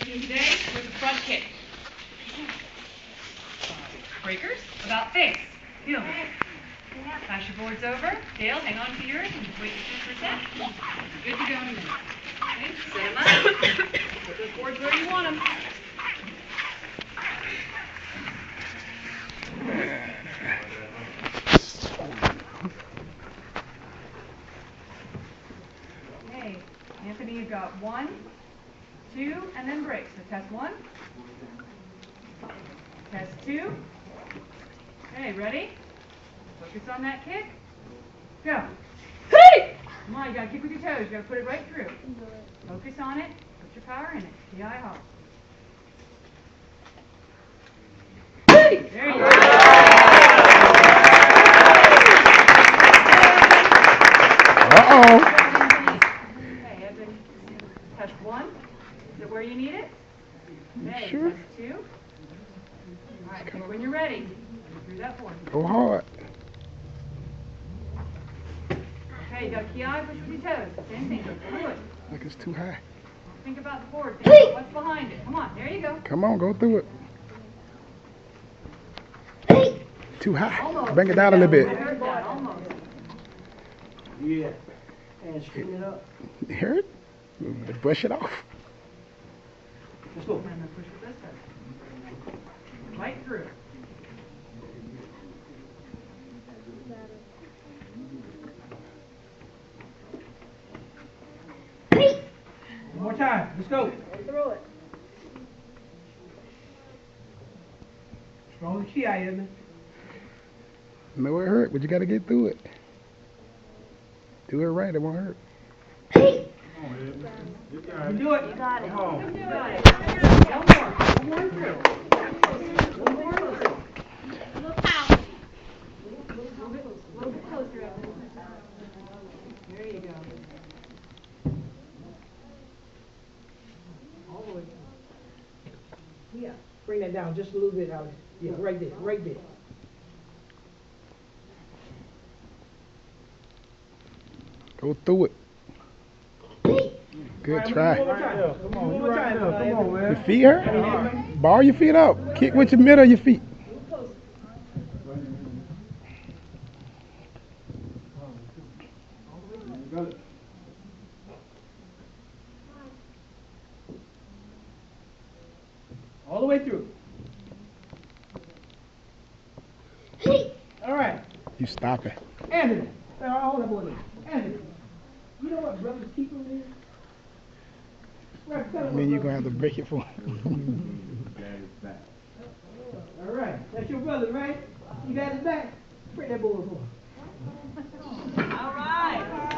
routine today with a front kick. Breakers, about face. Feel it. Pass your boards over. Dale, hang on to yours and wait for a sec. Good to go in a minute. Okay, set them up. Put those boards where you want them. Okay, Anthony, you've got 1, 2, and then break. So test 1. Test 2. Okay, ready? Focus on that kick. Go. Hey! Come on, you gotta kick with your toes. You gotta put it right through. Focus on it. Put your power in it. PI hard. Hey! There you go. Okay, Evan. Test 1. Is it where you need it? Okay, Sure. Test 2. All right, kick when you're ready. Through that board. Go hard. Okay, you got a PI, push with your toes. Same thing, go through it. Like it's too high. Think about the board. Think about what's behind it. Come on, there you go. Come on, go through it. Too high. Almost. Bring it down a little I bit. heard that, almost. Yeah. And straighten it up. You hear it? Brush it off. Let's go. And then push with this toe. Right through. One more time. Let's go. Through it. Strong key, I am. No, it hurt, but you got to get through it. Do it right, it won't hurt. You do it. You got it. You got it. One more. One more through. One more through. A little bit closer. Evan. There you go. All the way. Yeah. Bring that down just a little bit, Alex. Yeah, right there. Right there. Go through it. Good try. One more time. Come on. One more time. Come on, man. Your feet hurt? Ball your feet up. Kick with your middle of your feet. All the way through. All right. You stop it. Anthony. Hold up, hold up. Anthony. You know what brother's keeper is? Right, tell him And what then you're going to brother's have to break it for keeper is. All right. That's your brother, right? You got his back? Break that board for him. All right.